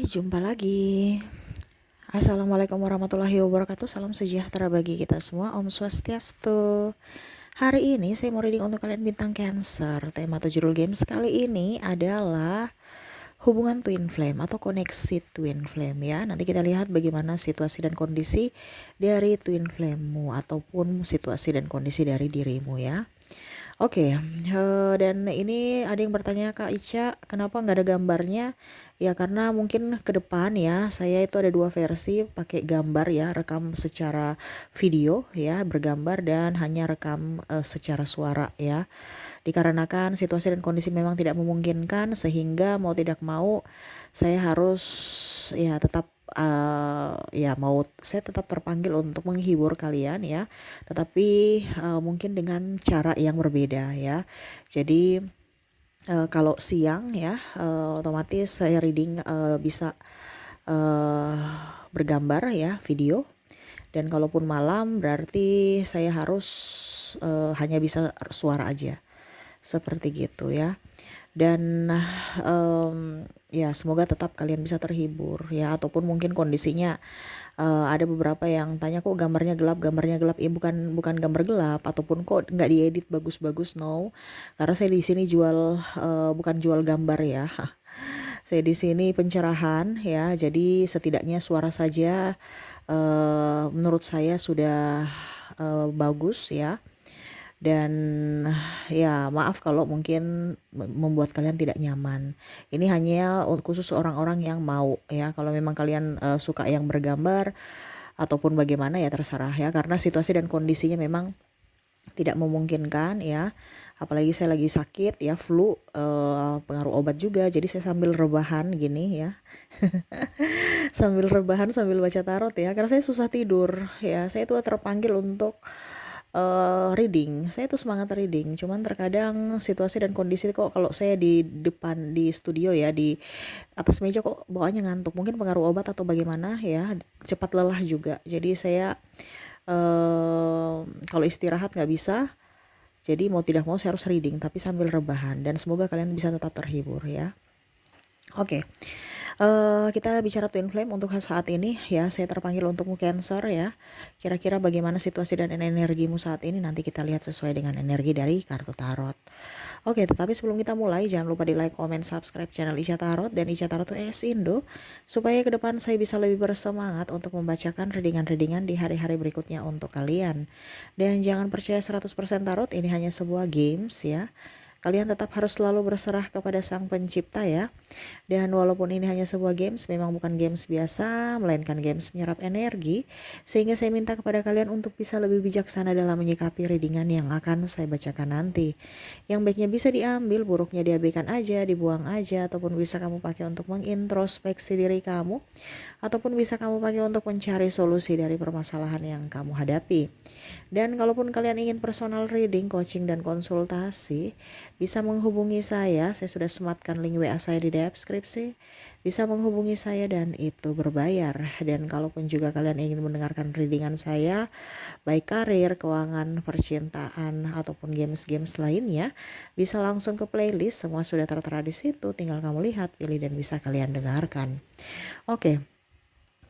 Jumpa lagi. Assalamualaikum warahmatullahi wabarakatuh. Salam sejahtera bagi kita semua. Om Swastiastu. Hari ini saya mau reading untuk kalian bintang Cancer. Tema atau judul games kali ini adalah hubungan twin flame atau koneksi twin flame ya. Nanti kita lihat bagaimana situasi dan kondisi dari twin flame-mu ataupun situasi dan kondisi dari dirimu ya. Oke, dan ini ada yang bertanya, Kak Ica, kenapa nggak ada gambarnya? Ya karena mungkin ke depan ya, saya itu ada dua versi pakai gambar ya, rekam secara video ya, bergambar dan hanya rekam secara suara ya. Dikarenakan situasi dan kondisi memang tidak memungkinkan sehingga mau tidak mau saya harus ya tetap saya tetap terpanggil untuk menghibur kalian ya, tetapi mungkin dengan cara yang berbeda ya. Jadi kalau siang ya otomatis saya reading bisa uh, bergambar ya, video, dan kalaupun malam berarti saya harus hanya bisa suara aja, seperti gitu ya. Dan ya semoga tetap kalian bisa terhibur ya, ataupun mungkin kondisinya ada beberapa yang tanya kok gambarnya gelap ya, bukan gambar gelap ataupun kok nggak diedit bagus-bagus, no, karena saya di sini jual bukan jual gambar ya. Saya di sini pencerahan ya, jadi setidaknya suara saja menurut saya sudah bagus ya. Dan ya maaf kalau mungkin membuat kalian tidak nyaman. Ini hanya khusus orang-orang yang mau ya. Kalau memang kalian suka yang bergambar ataupun bagaimana ya terserah ya. Karena situasi dan kondisinya memang tidak memungkinkan ya. Apalagi saya lagi sakit ya, flu, pengaruh obat juga. Jadi saya sambil rebahan gini ya. Sambil rebahan sambil baca tarot ya. Karena saya susah tidur ya. Saya tuh terpanggil untuk reading. Saya tuh semangat reading, cuman terkadang situasi dan kondisi kok kalau saya di depan di studio ya, di atas meja kok bawaannya ngantuk. Mungkin pengaruh obat atau bagaimana ya, cepat lelah juga. Jadi saya kalau istirahat nggak bisa. Jadi mau tidak mau saya harus reading tapi sambil rebahan, dan semoga kalian bisa tetap terhibur ya. Oke. Kita bicara twin flame untuk saat ini ya. Saya terpanggil untukmu Cancer ya. Kira-kira bagaimana situasi dan energimu saat ini? Nanti kita lihat sesuai dengan energi dari kartu tarot. Oke, tetapi sebelum kita mulai jangan lupa di like, comment, subscribe channel Ica Tarot dan Ica Tarot ES Indo, supaya ke depan saya bisa lebih bersemangat untuk membacakan readingan-readingan di hari-hari berikutnya untuk kalian. Dan jangan percaya 100% tarot, ini hanya sebuah games ya. Kalian tetap harus selalu berserah kepada Sang Pencipta ya. Dan walaupun ini hanya sebuah games, memang bukan games biasa, melainkan games menyerap energi. Sehingga saya minta kepada kalian untuk bisa lebih bijaksana dalam menyikapi readingan yang akan saya bacakan nanti. Yang baiknya bisa diambil, buruknya diabaikan aja, dibuang aja, ataupun bisa kamu pakai untuk mengintrospeksi diri kamu, ataupun bisa kamu pakai untuk mencari solusi dari permasalahan yang kamu hadapi. Dan kalaupun kalian ingin personal reading, coaching, dan konsultasi, bisa menghubungi saya sudah sematkan link WA saya di deskripsi. Bisa menghubungi saya dan itu berbayar. Dan kalaupun juga kalian ingin mendengarkan readingan saya, baik karir, keuangan, percintaan, ataupun games-games lainnya, bisa langsung ke playlist, semua sudah tertera di situ. Tinggal kamu lihat, pilih, dan bisa kalian dengarkan. Oke.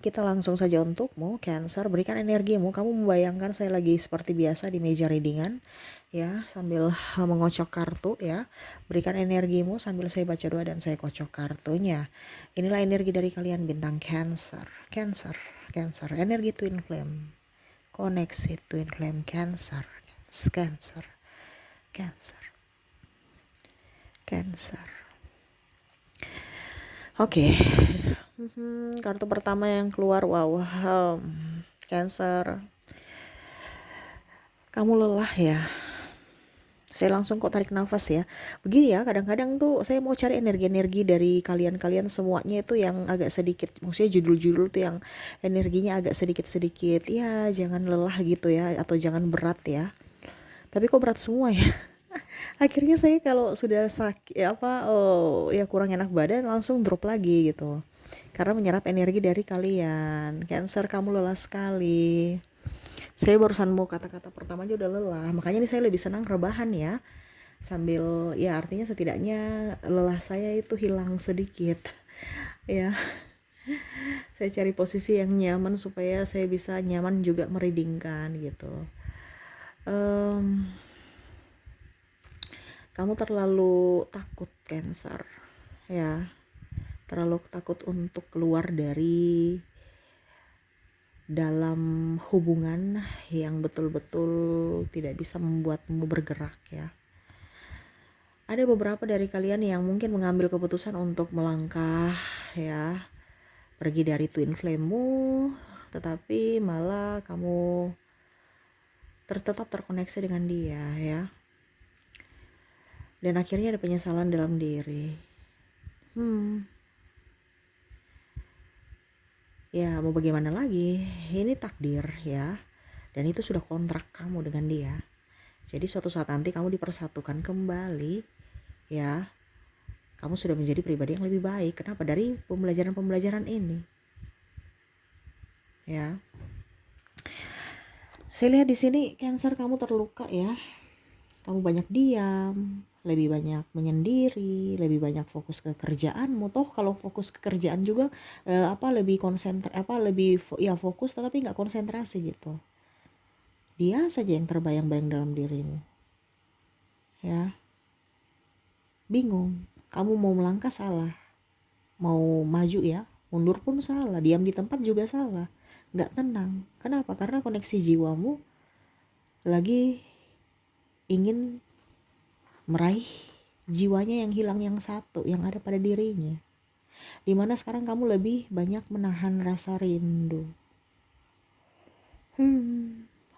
Kita langsung saja untukmu Cancer, berikan energimu. Kamu membayangkan saya lagi seperti biasa di meja readingan ya, sambil mengocok kartu ya. Berikan energimu sambil saya baca doa dan saya kocok kartunya. Inilah energi dari kalian bintang Cancer. Cancer, Cancer, energi twin flame, koneksi twin flame Cancer, Cancer, Cancer, Cancer. Oke. Kartu pertama yang keluar, wow, Cancer, kamu lelah ya. Saya langsung kok tarik nafas ya. Begini ya, kadang-kadang tuh saya mau cari energi-energi dari kalian-kalian semuanya itu yang agak sedikit, maksudnya judul-judul tuh yang energinya agak sedikit-sedikit ya, jangan lelah gitu ya, atau jangan berat ya. Tapi kok berat semua ya. Akhirnya saya kalau sudah sakit ya kurang enak badan langsung drop lagi gitu. Karena menyerap energi dari kalian. Cancer, kamu lelah sekali. Saya barusan mau kata-kata pertama aja udah lelah. Makanya nih saya lebih senang rebahan ya. Sambil ya artinya setidaknya lelah saya itu hilang sedikit. Ya. Saya cari posisi yang nyaman supaya saya bisa nyaman juga meridingkan gitu. Kamu terlalu takut Cancer, ya, terlalu takut untuk keluar dari dalam hubungan yang betul-betul tidak bisa membuatmu bergerak, ya. Ada beberapa dari kalian yang mungkin mengambil keputusan untuk melangkah, ya, pergi dari twin flame-mu, tetapi malah kamu tetap terkoneksi dengan dia, ya. Dan akhirnya ada penyesalan dalam diri. Ya mau bagaimana lagi, ini takdir, ya. Dan itu sudah kontrak kamu dengan dia. Jadi suatu saat nanti kamu dipersatukan kembali, ya. Kamu sudah menjadi pribadi yang lebih baik. Kenapa? Dari pembelajaran-pembelajaran ini, ya. Saya lihat di sini Cancer kamu terluka, ya. Kamu banyak diam, lebih banyak menyendiri, lebih banyak fokus ke kerjaanmu. Toh kalau fokus ke kerjaan juga lebih fokus tetapi nggak konsentrasi gitu. Dia saja yang terbayang-bayang dalam dirimu, ya. Bingung, kamu mau melangkah salah, mau maju, ya, mundur pun salah, diam di tempat juga salah, nggak tenang. Kenapa? Karena koneksi jiwamu lagi ingin meraih jiwanya yang hilang yang satu, yang ada pada dirinya. Dimana sekarang kamu lebih banyak menahan rasa rindu.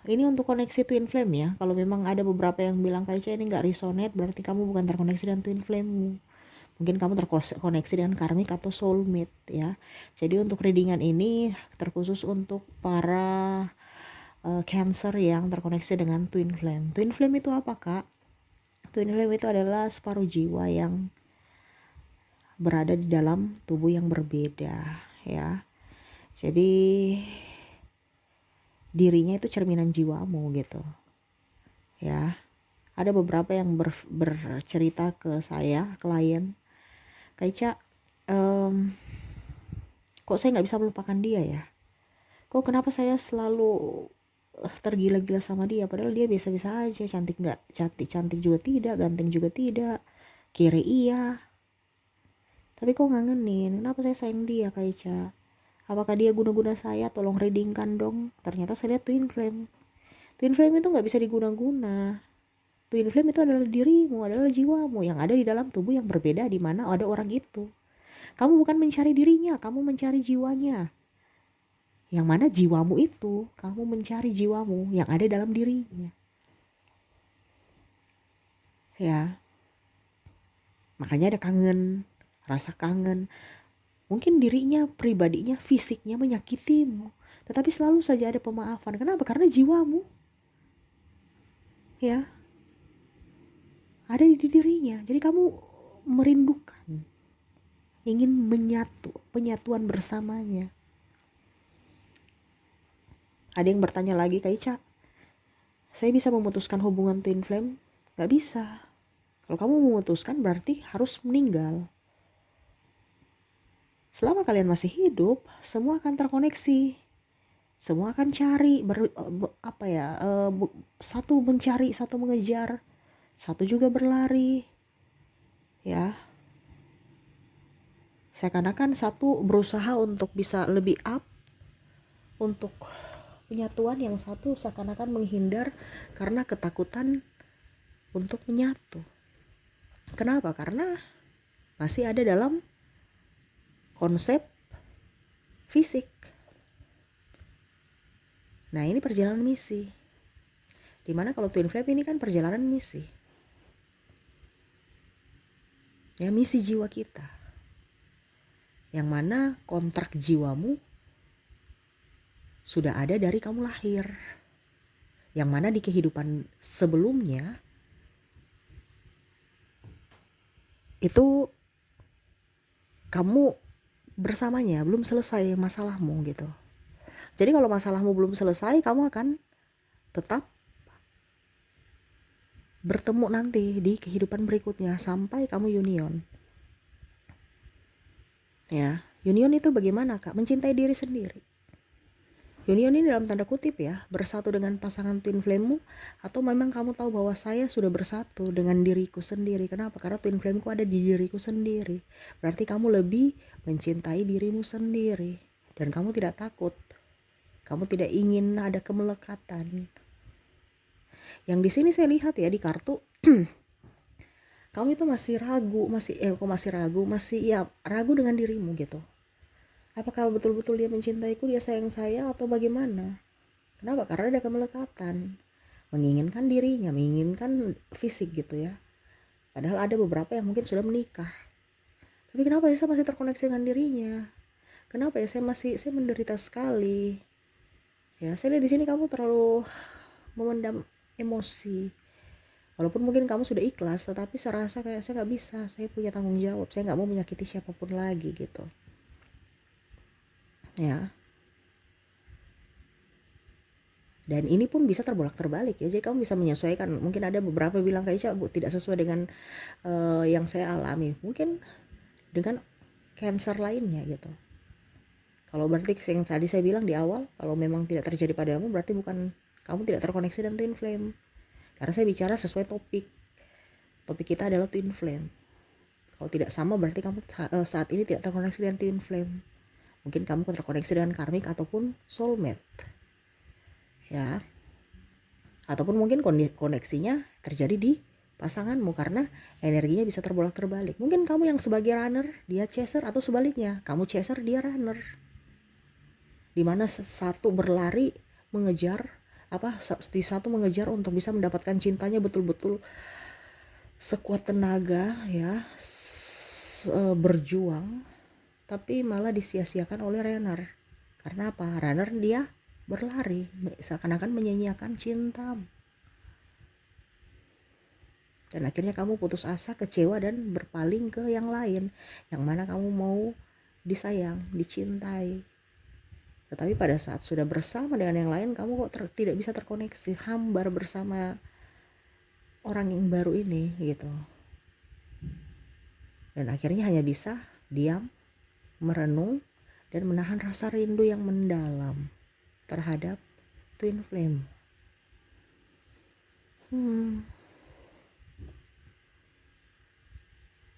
Ini untuk koneksi twin flame, ya. Kalau memang ada beberapa yang bilang Kaica ini gak resonate, berarti kamu bukan terkoneksi dengan twin flame-mu. Mungkin kamu terkoneksi dengan karmic atau soulmate, ya. Jadi untuk readingan ini terkhusus untuk para Cancer yang terkoneksi dengan twin flame. Twin flame itu apa, Kak? Twin flame itu adalah separuh jiwa yang berada di dalam tubuh yang berbeda, ya. Jadi dirinya itu cerminan jiwamu gitu, ya. Ada beberapa yang bercerita ke saya, klien, Kaica, kok saya nggak bisa melupakan dia, ya. Kok kenapa saya selalu tergila-gila sama dia, padahal dia biasa-biasa aja, cantik nggak, cantik juga tidak, ganteng juga tidak, kiri iya, tapi kok ngangenin. Kenapa saya sayang dia, Kaica? Apakah dia guna-guna saya? Tolong readingkan dong. Ternyata saya lihat twin flame. Twin flame itu nggak bisa diguna-guna. Twin flame itu adalah dirimu, adalah jiwamu yang ada di dalam tubuh yang berbeda di mana ada orang itu. Kamu bukan mencari dirinya, kamu mencari jiwanya. Yang mana jiwamu itu, kamu mencari jiwamu yang ada dalam dirinya. Ya. Makanya ada kangen, rasa kangen. Mungkin dirinya, pribadinya, fisiknya menyakitimu, tetapi selalu saja ada pemaafan. Kenapa? Karena jiwamu, ya, ada di dirinya. Jadi kamu merindukan, ingin penyatuan bersamanya. Ada yang bertanya lagi, Kaica, saya bisa memutuskan hubungan twin flame? Gak bisa. Kalau kamu memutuskan berarti harus meninggal. Selama kalian masih hidup, semua akan terkoneksi. Semua akan cari, satu mencari, satu mengejar, satu juga berlari, ya. Seakan-akan satu berusaha untuk bisa lebih up, untuk penyatuan, yang satu seakan-akan menghindar karena ketakutan untuk menyatu. Kenapa? Karena masih ada dalam konsep fisik. Nah, ini perjalanan misi. Dimana kalau twin flame ini kan perjalanan misi. Ya, misi jiwa kita. Yang mana kontrak jiwamu sudah ada dari kamu lahir. Yang mana di kehidupan sebelumnya itu kamu bersamanya, belum selesai masalahmu gitu. Jadi kalau masalahmu belum selesai, kamu akan tetap bertemu nanti di kehidupan berikutnya sampai kamu union. Ya, Union itu bagaimana Kak? Mencintai diri sendiri. Union ini dalam tanda kutip ya, bersatu dengan pasangan twin flame-mu, atau memang kamu tahu bahwa saya sudah bersatu dengan diriku sendiri. Kenapa? Karena twin flame-ku ada di diriku sendiri. Berarti kamu lebih mencintai dirimu sendiri. Dan kamu tidak takut. Kamu tidak ingin ada kemelekatan. Yang di sini saya lihat ya di kartu, kamu itu masih ragu, masih ragu dengan dirimu gitu. Apakah betul-betul dia mencintaiku, dia sayang saya, atau bagaimana? Kenapa? Karena ada kemelekatan. Menginginkan dirinya, menginginkan fisik gitu ya. Padahal ada beberapa yang mungkin sudah menikah. Tapi kenapa ya saya masih terkoneksi dengan dirinya? Kenapa ya saya menderita sekali? Ya, saya lihat di sini kamu terlalu memendam emosi. Walaupun mungkin kamu sudah ikhlas, tetapi saya rasa kayak saya nggak bisa. Saya punya tanggung jawab. Saya nggak mau menyakiti siapapun lagi gitu. Ya. Dan ini pun bisa terbolak-terbalik ya. Jadi kamu bisa menyesuaikan. Mungkin ada beberapa bilang kayak Bu tidak sesuai dengan yang saya alami. Mungkin dengan cancer lainnya gitu. Kalau berarti yang tadi saya bilang di awal, kalau memang tidak terjadi padamu berarti bukan kamu tidak terkoneksi dengan twin flame. Karena saya bicara sesuai topik. Topik kita adalah twin flame. Kalau tidak sama berarti kamu saat ini tidak terkoneksi dengan twin flame. Mungkin kamu terkoneksi dengan karmik ataupun soulmate. Ya. Ataupun mungkin koneksinya terjadi di pasanganmu karena energinya bisa terbolak-terbalik. Mungkin kamu yang sebagai runner, dia chaser, atau sebaliknya, kamu chaser, dia runner. Dimana satu berlari mengejar satu mengejar untuk bisa mendapatkan cintanya betul-betul sekuat tenaga ya, berjuang, tapi malah disia-siakan oleh runner. Karena apa? Runner dia berlari seakan-akan menyanyiakan cinta. Dan akhirnya kamu putus asa, kecewa, dan berpaling ke yang lain, yang mana kamu mau disayang, dicintai. Tetapi pada saat sudah bersama dengan yang lain, kamu kok tidak bisa terkoneksi, hambar bersama orang yang baru ini gitu. Dan akhirnya hanya bisa diam, merenung, dan menahan rasa rindu yang mendalam terhadap twin flame.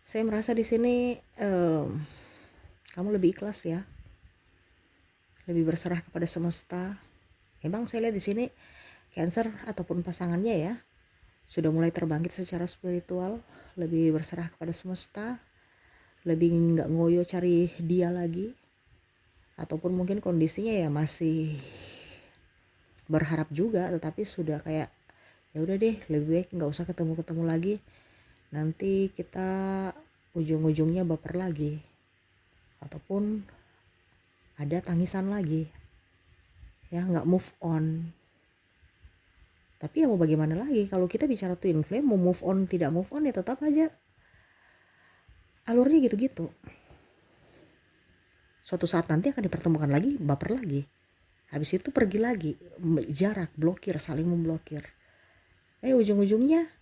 Saya merasa di sini kamu lebih ikhlas ya, lebih berserah kepada semesta. Memang saya lihat di sini Cancer ataupun pasangannya ya sudah mulai terbangkit secara spiritual, lebih berserah kepada semesta, lebih nggak ngoyo cari dia lagi, ataupun mungkin kondisinya ya masih berharap juga, tetapi sudah kayak ya udah deh, lebih baik nggak usah ketemu lagi, nanti kita ujung-ujungnya baper lagi, ataupun ada tangisan lagi ya, nggak move on. Tapi ya mau bagaimana lagi, kalau kita bicara twin flame, mau move on tidak move on ya tetap aja alurnya gitu-gitu. Suatu saat nanti akan dipertemukan lagi, baper lagi, habis itu pergi lagi, jarak, blokir, saling memblokir. Ujung-ujungnya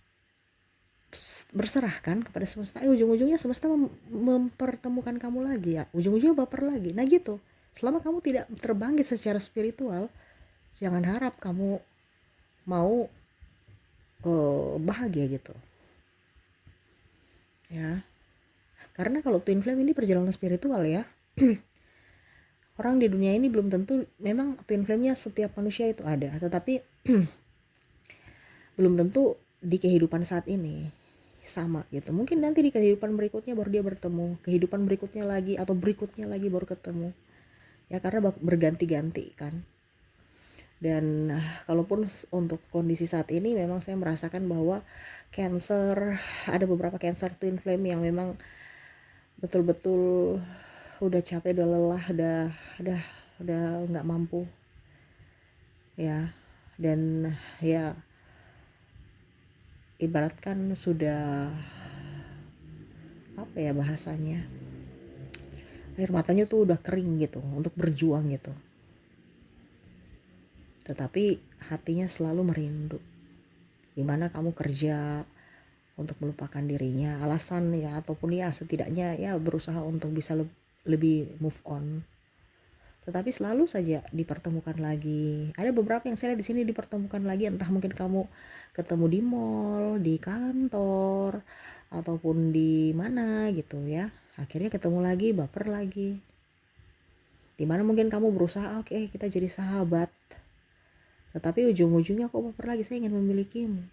berserah kan kepada semesta. Ujung-ujungnya semesta mempertemukan kamu lagi ya, ujung-ujungnya baper lagi. Nah gitu. Selama kamu tidak terbangkit secara spiritual, jangan harap kamu mau bahagia gitu ya. Karena kalau twin flame ini perjalanan spiritual ya. Orang di dunia ini belum tentu, memang twin flame-nya setiap manusia itu ada, tetapi belum tentu di kehidupan saat ini sama gitu. Mungkin nanti di kehidupan berikutnya baru dia bertemu, kehidupan berikutnya lagi, atau berikutnya lagi baru ketemu ya, karena berganti-ganti kan. Dan kalaupun untuk kondisi saat ini memang saya merasakan bahwa Cancer, ada beberapa Cancer twin flame yang memang betul-betul udah capek, udah lelah, udah nggak mampu ya. Dan ya ibaratkan sudah apa ya bahasanya, air matanya tuh udah kering gitu untuk berjuang gitu, tetapi hatinya selalu merindu. Dimana kamu kerja untuk melupakan dirinya, alasan ya, ataupun ya setidaknya ya berusaha untuk bisa lebih move on. Tetapi selalu saja dipertemukan lagi. Ada beberapa yang saya lihat di sini dipertemukan lagi, entah mungkin kamu ketemu di mall, di kantor, ataupun di mana gitu ya. Akhirnya ketemu lagi, baper lagi. Dimana mungkin kamu berusaha, oke, kita jadi sahabat. Tetapi ujung-ujungnya kok baper lagi, saya ingin memilikimu.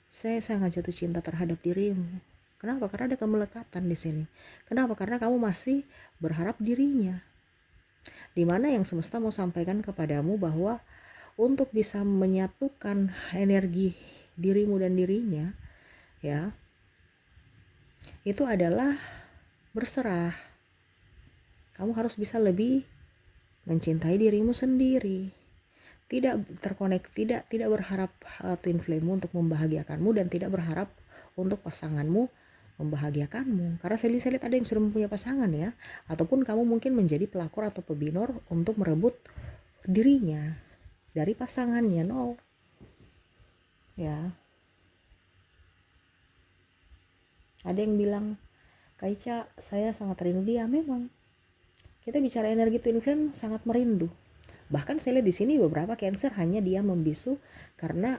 Saya sangat jatuh cinta terhadap dirimu. Kenapa? Karena ada kemelekatan di sini. Kenapa? Karena kamu masih berharap dirinya. Dimana yang semesta mau sampaikan kepadamu bahwa untuk bisa menyatukan energi dirimu dan dirinya, ya, itu adalah berserah. Kamu harus bisa lebih mencintai dirimu sendiri. Tidak terkonek, tidak berharap twin flame untuk membahagiakanmu, dan tidak berharap untuk pasanganmu membahagiakanmu. Karena saya lihat ada yang sudah mempunyai pasangan ya, ataupun kamu mungkin menjadi pelakor atau pebinor untuk merebut dirinya dari pasangannya. No, ya. Ada yang bilang, Kak Ica, saya sangat rindu dia. Memang kita bicara energi twin flame sangat merindu. Bahkan saya lihat di sini beberapa Cancer hanya dia membisu karena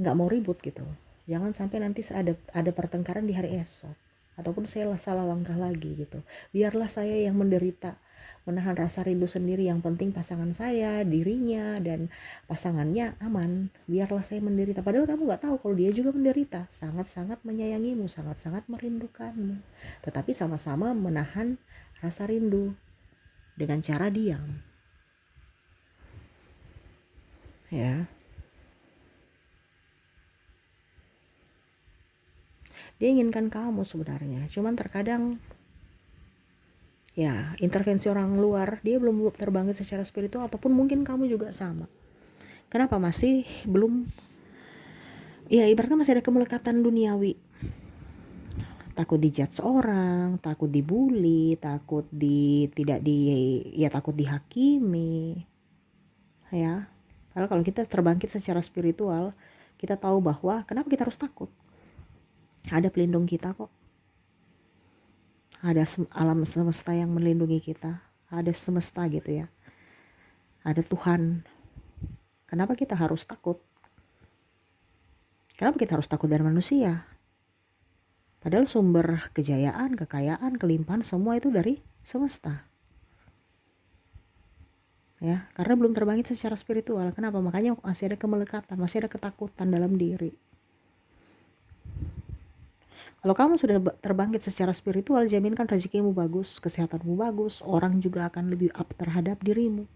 nggak mau ribut gitu. Jangan sampai nanti ada pertengkaran di hari esok, ataupun saya salah langkah lagi gitu. Biarlah saya yang menderita, menahan rasa rindu sendiri. Yang penting pasangan saya, dirinya, dan pasangannya aman. Biarlah saya menderita. Padahal kamu nggak tahu kalau dia juga menderita, sangat-sangat menyayangimu, sangat-sangat merindukanmu. Tetapi sama-sama menahan rasa rindu dengan cara diam. Ya. Dia inginkan kamu sebenarnya, cuman terkadang ya intervensi orang luar, dia belum terbangkit secara spiritual, ataupun mungkin kamu juga sama. Kenapa masih belum, ya ibaratnya masih ada kemelekatan duniawi. Takut dijudge orang, takut dibully, takut takut dihakimi. Ya. Padahal kalau kita terbangkit secara spiritual, kita tahu bahwa kenapa kita harus takut. Ada pelindung kita kok. Ada alam semesta yang melindungi kita. Ada semesta gitu ya. Ada Tuhan. Kenapa kita harus takut? Kenapa kita harus takut dari manusia? Padahal sumber kejayaan, kekayaan, kelimpahan semua itu dari semesta. Ya, karena belum terbangkit secara spiritual. Kenapa? Makanya masih ada kemelekatan, masih ada ketakutan dalam diri. Kalau kamu sudah terbangkit secara spiritual, jaminkan rezekimu bagus, kesehatanmu bagus, orang juga akan lebih up terhadap dirimu.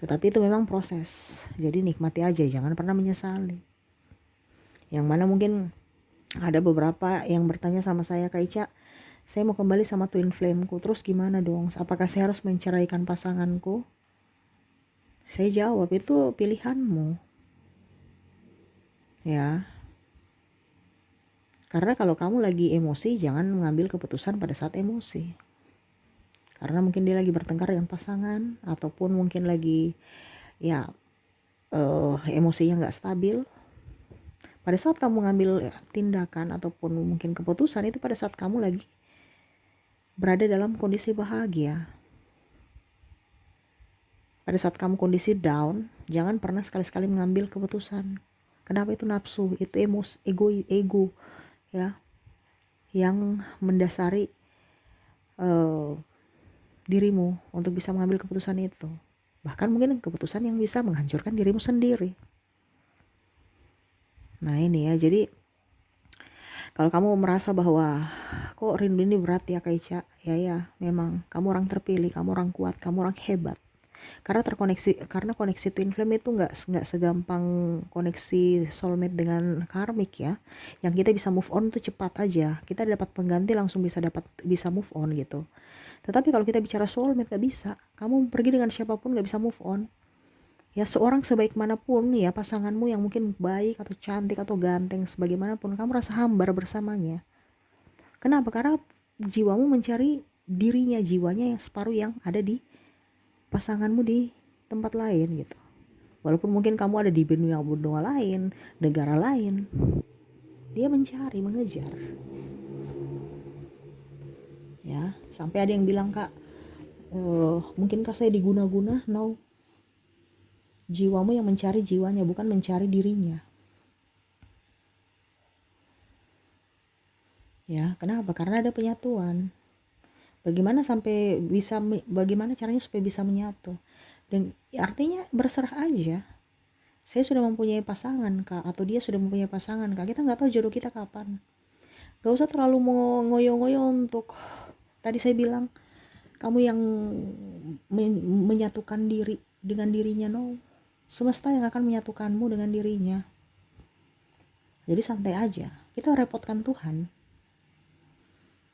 Tetapi itu memang proses, jadi nikmati aja, jangan pernah menyesali. Yang mana mungkin ada beberapa yang bertanya sama saya, Kak Ica, saya mau kembali sama twin flameku, terus gimana dong? Apakah saya harus menceraikan pasanganku? Saya jawab, itu pilihanmu. Ya. Karena kalau kamu lagi emosi, jangan mengambil keputusan pada saat emosi. Karena mungkin dia lagi bertengkar dengan pasangan, ataupun mungkin lagi ya emosinya nggak stabil. Pada saat kamu ngambil tindakan ataupun mungkin keputusan, itu pada saat kamu lagi berada dalam kondisi bahagia. Pada saat kamu kondisi down, jangan pernah sekali-sekali mengambil keputusan. Kenapa? Itu nafsu, itu ego ya, yang mendasari dirimu untuk bisa mengambil keputusan itu. Bahkan mungkin keputusan yang bisa menghancurkan dirimu sendiri. Nah ini ya, jadi kalau kamu merasa bahwa kok rindu ini berat ya Kak Ica, ya memang kamu orang terpilih, kamu orang kuat, kamu orang hebat. Karena koneksi twin flame itu nggak segampang koneksi soulmate dengan karmic ya. Yang kita bisa move on tuh cepat aja, kita dapat pengganti langsung bisa move on gitu. Tetapi kalau kita bicara soulmate nggak bisa, kamu pergi dengan siapapun nggak bisa move on. Ya seorang sebaik manapun ya pasanganmu yang mungkin baik atau cantik atau ganteng sebagaimanapun, kamu rasa hambar bersamanya. Kenapa? Karena jiwamu mencari dirinya, jiwanya yang separuh yang ada di pasanganmu di tempat lain gitu. Walaupun mungkin kamu ada di benua lain, negara lain, dia mencari, mengejar. Ya, Sampai ada yang bilang, Kak, mungkinkah saya diguna-guna? No, jiwamu yang mencari jiwanya, bukan mencari dirinya. Ya, kenapa? Karena ada penyatuan. Bagaimana caranya supaya bisa menyatu? Dan artinya berserah aja. Saya sudah mempunyai pasangan, Kak, atau dia sudah mempunyai pasangan, Kak. Kita nggak tahu jodoh kita ngoyo Gak usah terlalu mau ngoyo-ngoyo untuk, tadi saya bilang, kamu yang menyatukan diri dengan dirinya. No, semesta yang akan menyatukanmu dengan dirinya. Jadi santai aja, kita repotkan Tuhan.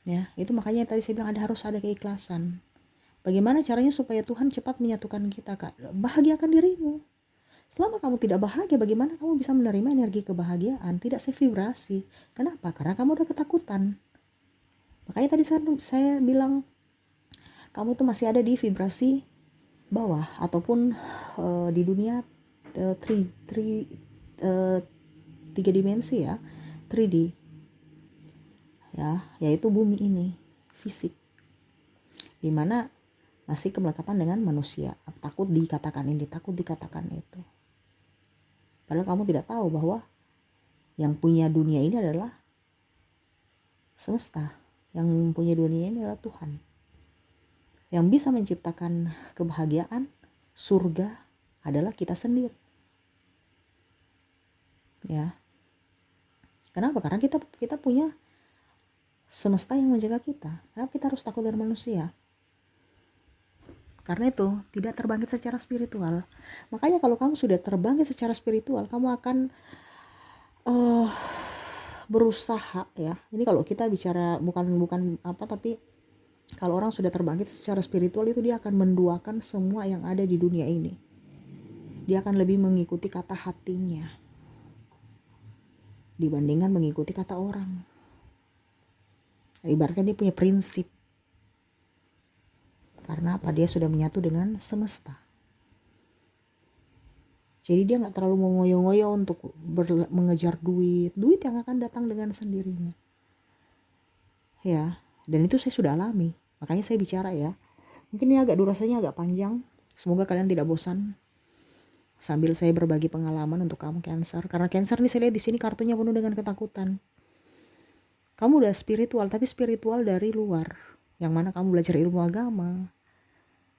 Ya, itu makanya tadi saya bilang harus ada keikhlasan. Bagaimana caranya supaya Tuhan cepat menyatukan kita, Kak? Bahagiakan dirimu. Selama kamu tidak bahagia, bagaimana kamu bisa menerima energi kebahagiaan? Tidak sevibrasi. Kenapa? Karena kamu ada ketakutan. Makanya tadi saya bilang, kamu tuh masih ada di vibrasi bawah, ataupun di dunia tiga dimensi ya, 3D ya, yaitu bumi ini, fisik, dimana masih kemelekatan dengan manusia, takut dikatakan ini, takut dikatakan itu. Padahal kamu tidak tahu bahwa yang punya dunia ini adalah semesta, yang punya dunia ini adalah Tuhan, yang bisa menciptakan kebahagiaan, surga adalah kita sendiri. Ya, kenapa? Karena kita punya semesta yang menjaga kita. Kenapa kita harus takut dengan manusia? Karena itu tidak terbangkit secara spiritual. Makanya kalau kamu sudah terbangkit secara spiritual, kamu akan berusaha ya. Ini kalau kita bicara bukan apa, tapi kalau orang sudah terbangkit secara spiritual itu dia akan menduakan semua yang ada di dunia ini. Dia akan lebih mengikuti kata hatinya dibandingkan mengikuti kata orang. Ibaratnya dia punya prinsip. Karena apa? Dia sudah menyatu dengan semesta. Jadi dia gak terlalu mau ngoyo-ngoyo untuk mengejar duit yang akan datang dengan sendirinya. Ya, dan itu saya sudah alami. Makanya saya bicara ya. Mungkin ini durasinya agak panjang. Semoga kalian tidak bosan sambil saya berbagi pengalaman untuk kamu Cancer. Karena Cancer nih saya lihat di sini kartunya penuh dengan ketakutan. Kamu udah spiritual, tapi spiritual dari luar. Yang mana kamu belajar ilmu agama.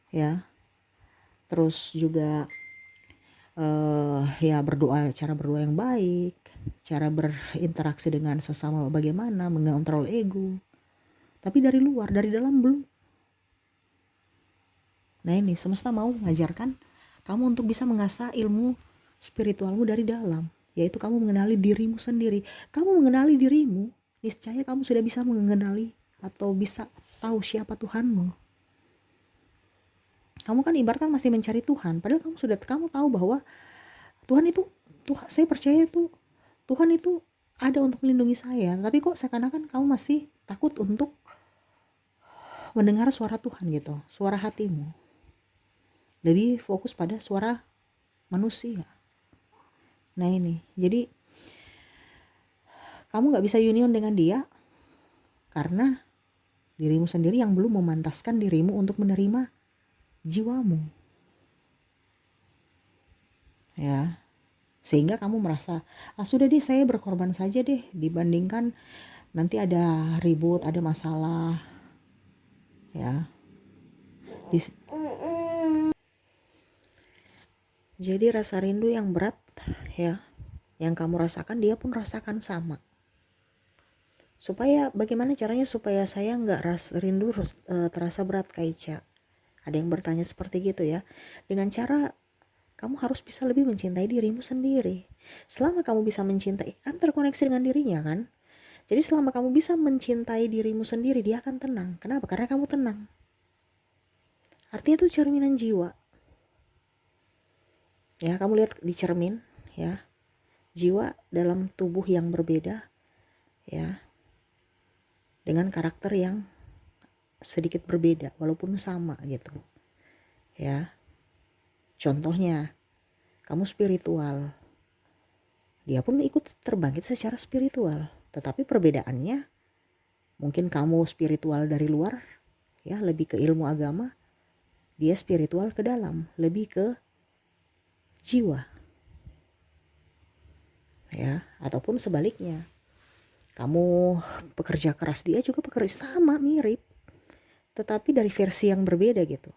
Ya. Terus juga ya cara berdoa yang baik, cara berinteraksi dengan sesama bagaimana, mengontrol ego. Tapi dari luar, dari dalam belum. Nah ini semesta mau mengajarkan kamu untuk bisa mengasah ilmu spiritualmu dari dalam, yaitu kamu mengenali dirimu sendiri. Kamu mengenali dirimu, niscaya kamu sudah bisa mengenali atau bisa tahu siapa Tuhanmu. Kamu kan ibaratnya masih mencari Tuhan, padahal kamu tahu bahwa Tuhan, saya percaya Tuhan itu ada untuk melindungi saya. Tapi kok seakan-akan kamu masih takut untuk mendengar suara Tuhan gitu, suara hatimu. Lebih fokus pada suara manusia. Nah ini, jadi kamu gak bisa union dengan dia karena dirimu sendiri yang belum memantaskan dirimu untuk menerima jiwamu. Ya, sehingga kamu merasa, sudah deh saya berkorban saja deh, dibandingkan nanti ada ribut, ada masalah. Ya. Jadi rasa rindu yang berat ya, yang kamu rasakan dia pun rasakan sama. Supaya bagaimana caranya supaya saya nggak rindu terasa berat, Kak Ica? Ada yang bertanya seperti gitu ya. Dengan cara kamu harus bisa lebih mencintai dirimu sendiri. Selama kamu bisa mencintai, kan terkoneksi dengan dirinya kan? Jadi selama kamu bisa mencintai dirimu sendiri, dia akan tenang. Kenapa? Karena kamu tenang. Artinya itu cerminan jiwa. Ya, kamu lihat di cermin ya. Jiwa dalam tubuh yang berbeda ya. Dengan karakter yang sedikit berbeda walaupun sama gitu. Ya. Contohnya, kamu spiritual. Dia pun ikut terbangkit secara spiritual. Tetapi perbedaannya, mungkin kamu spiritual dari luar, ya, lebih ke ilmu agama, dia spiritual ke dalam, lebih ke jiwa, ya, ataupun sebaliknya. Kamu pekerja keras, dia juga pekerja, sama mirip, tetapi dari versi yang berbeda gitu.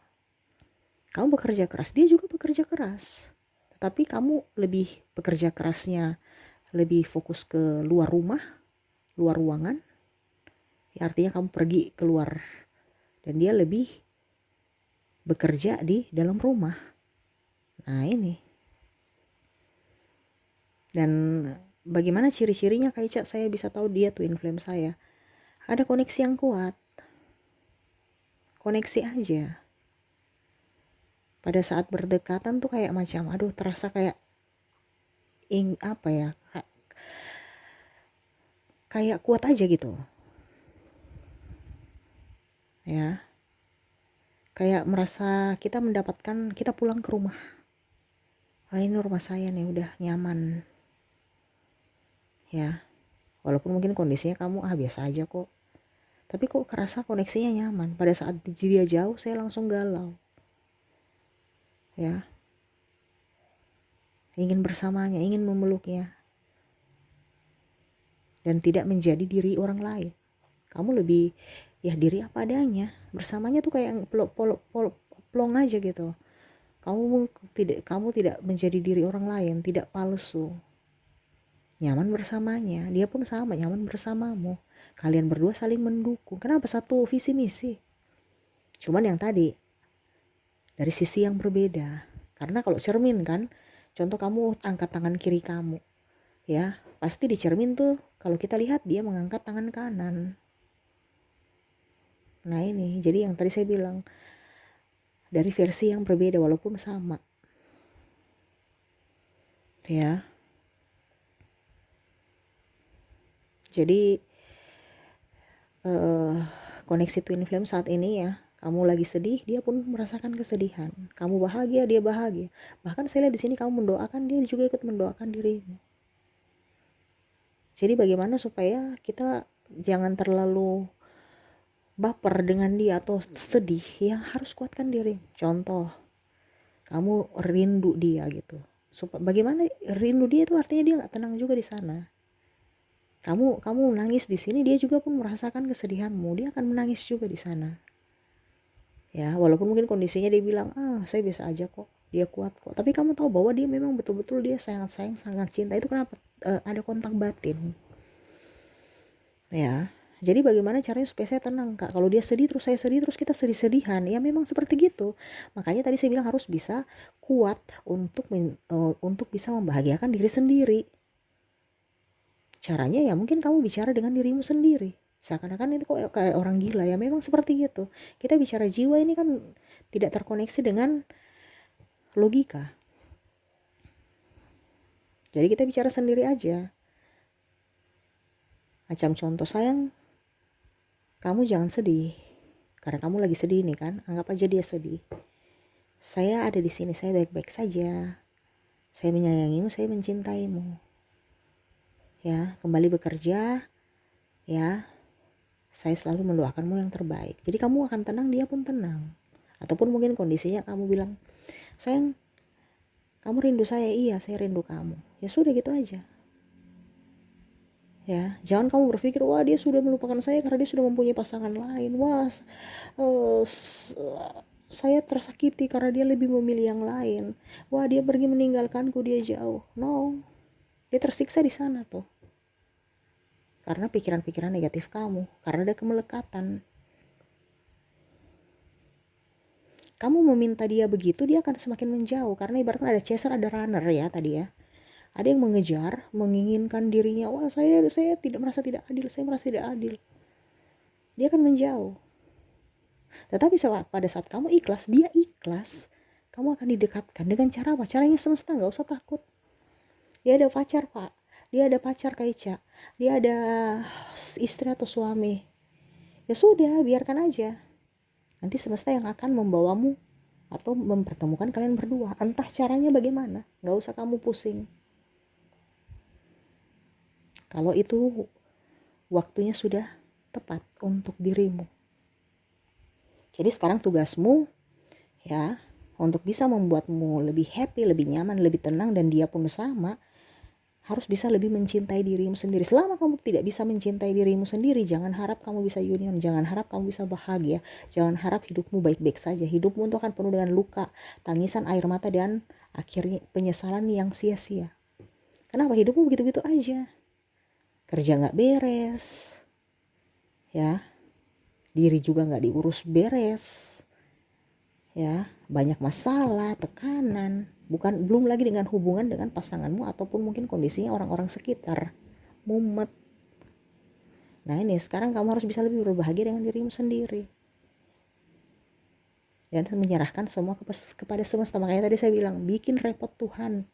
Kamu bekerja keras, dia juga bekerja keras, tetapi kamu lebih bekerja kerasnya lebih fokus ke luar rumah, luar ruangan, ya artinya kamu pergi keluar, dan dia lebih bekerja di dalam rumah. Nah ini, dan bagaimana ciri-cirinya Kak Ica saya bisa tahu dia twin flame saya? Ada koneksi yang kuat, koneksi aja. Pada saat berdekatan tuh kayak macam, aduh terasa kayak apa ya, kayak kuat aja gitu, ya. Kayak merasa kita mendapatkan, kita pulang ke rumah. Wah ini rumah saya nih, udah nyaman, ya. Walaupun mungkin kondisinya kamu biasa aja kok, tapi kok kerasa koneksinya nyaman. Pada saat dia jauh saya langsung galau, ya. Ingin bersamanya, ingin memeluknya, dan tidak menjadi diri orang lain. Kamu lebih ya diri apa adanya. Bersamanya tuh kayak plong aja gitu. Kamu tidak menjadi diri orang lain, tidak palsu. Nyaman bersamanya, dia pun sama nyaman bersamamu. Kalian berdua saling mendukung. Kenapa? Satu visi misi. Cuman yang tadi dari sisi yang berbeda. Karena kalau cermin kan, contoh kamu angkat tangan kiri kamu, ya pasti di cermin tuh kalau kita lihat dia mengangkat tangan kanan. Nah ini, jadi yang tadi saya bilang, dari versi yang berbeda walaupun sama, ya. Jadi koneksi twin flame saat ini ya, kamu lagi sedih, dia pun merasakan kesedihan. Kamu bahagia, dia bahagia. Bahkan saya lihat di sini kamu mendoakan, dia juga ikut mendoakan dirimu. Jadi bagaimana supaya kita jangan terlalu baper dengan dia atau sedih, ya harus kuatkan diri. Contoh, kamu rindu dia gitu. Bagaimana rindu dia itu artinya dia nggak tenang juga di sana. Kamu nangis di sini, dia juga pun merasakan kesedihanmu, dia akan menangis juga di sana. Ya, walaupun mungkin kondisinya dia bilang, saya biasa aja kok, dia kuat kok. Tapi kamu tahu bahwa dia memang betul-betul dia sangat sayang, sangat cinta. Itu kenapa? Ada kontak batin. Ya, jadi bagaimana caranya supaya saya tenang Kak? Kalau dia sedih terus saya sedih, terus kita sedih-sedihan, ya memang seperti gitu. Makanya tadi saya bilang harus bisa kuat untuk bisa membahagiakan diri sendiri. Caranya ya mungkin kamu bicara dengan dirimu sendiri. Seakan-akan itu kok kayak orang gila, ya memang seperti gitu. Kita bicara jiwa ini kan tidak terkoneksi dengan logika. Jadi kita bicara sendiri aja. Macam contoh, sayang, kamu jangan sedih. Karena kamu lagi sedih nih kan, anggap aja dia sedih. Saya ada di sini, saya baik-baik saja. Saya menyayangimu, saya mencintaimu. Ya, kembali bekerja, ya. Saya selalu mendoakanmu yang terbaik. Jadi kamu akan tenang, dia pun tenang. Ataupun mungkin kondisinya kamu bilang, sayang, kamu rindu saya? Iya, saya rindu kamu. Ya sudah gitu aja. Ya, jangan kamu berpikir, wah dia sudah melupakan saya karena dia sudah mempunyai pasangan lain. Wah, saya tersakiti karena dia lebih memilih yang lain. Wah, dia pergi meninggalkanku, dia jauh. No, dia tersiksa di sana tuh. Karena pikiran-pikiran negatif kamu, karena ada kemelekatan. Kamu meminta dia begitu, dia akan semakin menjauh. Karena ibaratnya ada chaser, ada runner ya tadi ya. Ada yang mengejar, menginginkan dirinya. Wah, saya tidak merasa tidak adil, saya merasa tidak adil. Dia akan menjauh. Tetapi pada saat kamu ikhlas, dia ikhlas, kamu akan didekatkan. Dengan cara apa? Caranya semesta, gak usah takut. Dia ada pacar Pak, dia ada pacar Kak Ica, dia ada istri atau suami. Ya sudah, biarkan aja. Nanti semesta yang akan membawamu atau mempertemukan kalian berdua. Entah caranya bagaimana, gak usah kamu pusing. Kalau itu waktunya sudah tepat untuk dirimu. Jadi sekarang tugasmu ya untuk bisa membuatmu lebih happy, lebih nyaman, lebih tenang, dan dia pun sama, harus bisa lebih mencintai dirimu sendiri. Selama kamu tidak bisa mencintai dirimu sendiri, jangan harap kamu bisa union, jangan harap kamu bisa bahagia, jangan harap hidupmu baik-baik saja. Hidupmu itu akan penuh dengan luka, tangisan, air mata, dan akhirnya penyesalan yang sia-sia. Kenapa? Hidupmu begitu-begitu aja. Kerja gak beres, ya, diri juga gak diurus beres, ya, banyak masalah, tekanan, belum lagi dengan hubungan dengan pasanganmu ataupun mungkin kondisinya orang-orang sekitar, mumet. Nah ini sekarang kamu harus bisa lebih berbahagia dengan dirimu sendiri dan menyerahkan semua kepada semesta. Makanya tadi saya bilang, bikin repot Tuhan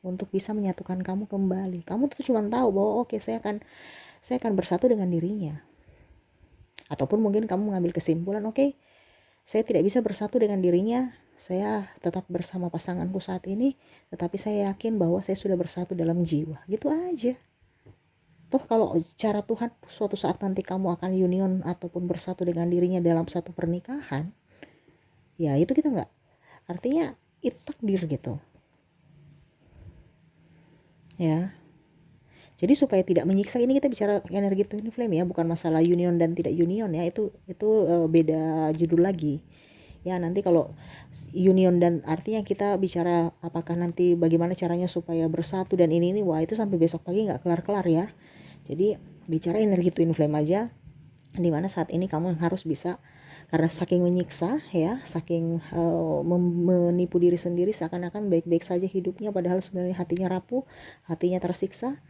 untuk bisa menyatukan kamu kembali. Kamu tuh cuma tahu bahwa oke, saya akan bersatu dengan dirinya, ataupun mungkin kamu mengambil kesimpulan, oke, saya tidak bisa bersatu dengan dirinya, saya tetap bersama pasanganku saat ini, tetapi saya yakin bahwa saya sudah bersatu dalam jiwa. Gitu aja. Toh kalau cara Tuhan, suatu saat nanti kamu akan union ataupun bersatu dengan dirinya dalam satu pernikahan, ya itu kita nggak, artinya itu takdir gitu ya. Jadi supaya tidak menyiksa, ini kita bicara energi twin flame ya, bukan masalah union dan tidak union ya, itu beda judul lagi ya. Nanti kalau union dan artinya kita bicara apakah nanti bagaimana caranya supaya bersatu dan ini wah itu sampai besok pagi nggak kelar-kelar ya. Jadi bicara energi twin flame aja, dimana saat ini kamu harus bisa, karena saking menyiksa ya, saking menipu diri sendiri seakan-akan baik-baik saja hidupnya, padahal sebenarnya hatinya rapuh, hatinya tersiksa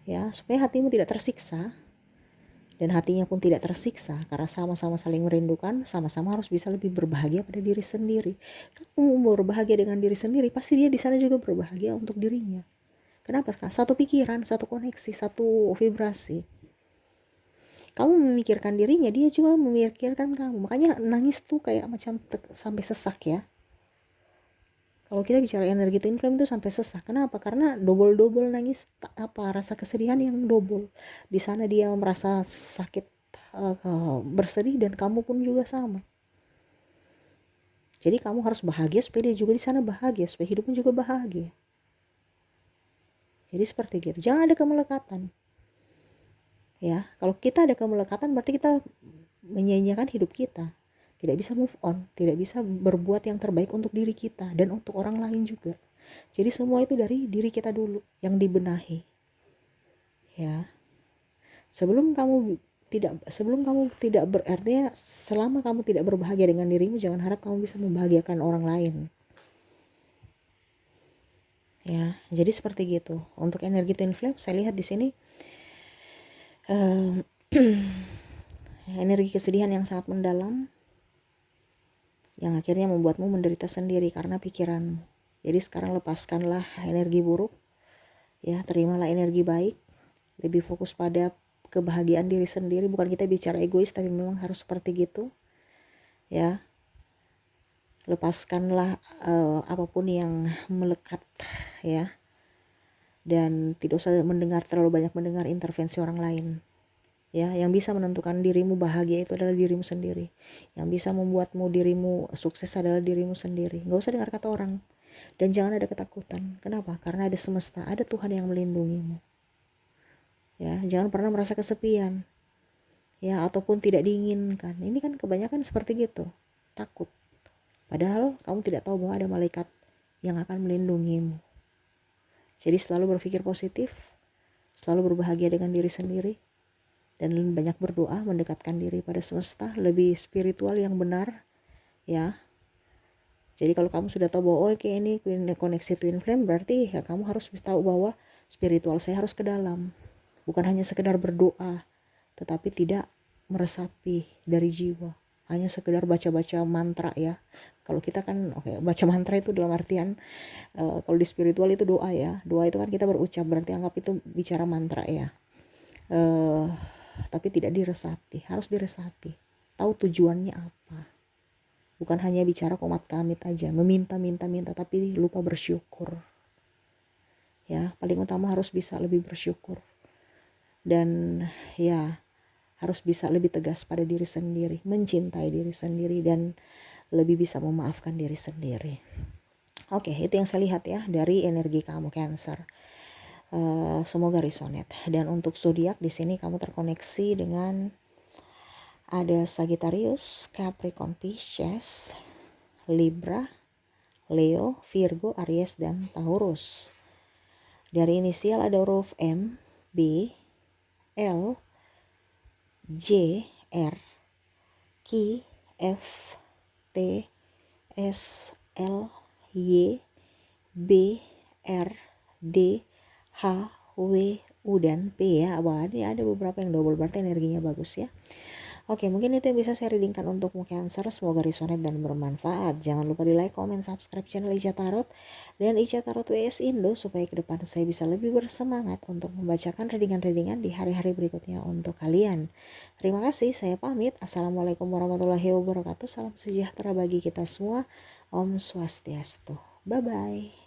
ya. Supaya hatimu tidak tersiksa dan hatinya pun tidak tersiksa, karena sama-sama saling merindukan, sama-sama harus bisa lebih berbahagia pada diri sendiri. Kamu mau berbahagia dengan diri sendiri, pasti dia di sana juga berbahagia untuk dirinya. Kenapa? Satu pikiran, satu koneksi, satu vibrasi. Kamu memikirkan dirinya, dia juga memikirkan kamu. Makanya nangis tuh kayak macam sampai sesak ya. Kalau kita bicara energi twin flame itu sampai sesak. Kenapa? Karena double nangis, rasa kesedihan yang double. Di sana dia merasa sakit, bersedih, dan kamu pun juga sama. Jadi kamu harus bahagia supaya dia juga di sana bahagia, supaya hidupmu juga bahagia. Jadi seperti gitu. Jangan ada kemelekatan. Ya, kalau kita ada kemelekatan berarti kita menyia-nyiakan hidup kita. Tidak bisa move on, tidak bisa berbuat yang terbaik untuk diri kita dan untuk orang lain juga. Jadi semua itu dari diri kita dulu yang dibenahi. Ya. Sebelum kamu tidak berarti, selama kamu tidak berbahagia dengan dirimu, jangan harap kamu bisa membahagiakan orang lain. Ya, jadi seperti gitu. Untuk energi twin flame saya lihat di sini energi kesedihan yang sangat mendalam, yang akhirnya membuatmu menderita sendiri karena pikiranmu. Jadi sekarang lepaskanlah energi buruk, ya, terimalah energi baik, lebih fokus pada kebahagiaan diri sendiri. Bukan kita bicara egois, tapi memang harus seperti gitu, ya. Lepaskanlah apapun yang melekat, ya, dan tidak usah terlalu banyak mendengar intervensi orang lain. Ya, yang bisa menentukan dirimu bahagia itu adalah dirimu sendiri. Yang bisa membuatmu dirimu sukses adalah dirimu sendiri. Gak usah dengar kata orang. Dan jangan ada ketakutan. Kenapa? Karena ada semesta, ada Tuhan yang melindungimu. Ya, jangan pernah merasa kesepian. Ya, ataupun tidak diinginkan. Ini kan kebanyakan seperti gitu. Takut. Padahal kamu tidak tahu bahwa ada malaikat yang akan melindungimu. Jadi selalu berpikir positif, selalu berbahagia dengan diri sendiri, dan banyak berdoa, mendekatkan diri pada semesta, lebih spiritual yang benar, ya. Jadi kalau kamu sudah tahu bahwa oke ini koneksi twin flame, berarti ya kamu harus tahu bahwa spiritual saya harus ke dalam. Bukan hanya sekedar berdoa, tetapi tidak meresapi dari jiwa. Hanya sekedar baca-baca mantra ya. Kalau kita kan baca mantra itu dalam artian kalau di spiritual itu doa ya. Doa itu kan kita berucap, berarti anggap itu bicara mantra ya. Tapi tidak diresapi, harus diresapi. Tahu tujuannya apa. Bukan hanya bicara komat kamit aja, meminta, tapi lupa bersyukur. Ya, paling utama harus bisa lebih bersyukur. Dan ya, harus bisa lebih tegas pada diri sendiri, mencintai diri sendiri, dan lebih bisa memaafkan diri sendiri. Oke, itu yang saya lihat ya dari energi kamu Cancer. Semoga resonate. Dan untuk zodiak di sini kamu terkoneksi dengan ada Sagittarius, Capricorn, Pisces, Libra, Leo, Virgo, Aries, dan Taurus. Dari inisial ada huruf M, B, L, J, R, Q, F, T, S, L, Y, B, R, D, H, W, U, dan P ya. Wah, ini ada beberapa yang double, berarti energinya bagus ya. Oke, mungkin itu yang bisa saya readingkan untukmu Cancer. Semoga resonate dan bermanfaat. Jangan lupa di like, comment, subscribe channel Ica Tarot dan Ica Tarot WS Indo supaya ke depan saya bisa lebih bersemangat untuk membacakan readingan-readingan di hari-hari berikutnya untuk kalian. Terima kasih, saya pamit. Assalamualaikum warahmatullahi wabarakatuh. Salam sejahtera bagi kita semua. Om Swastiastu. Bye-bye.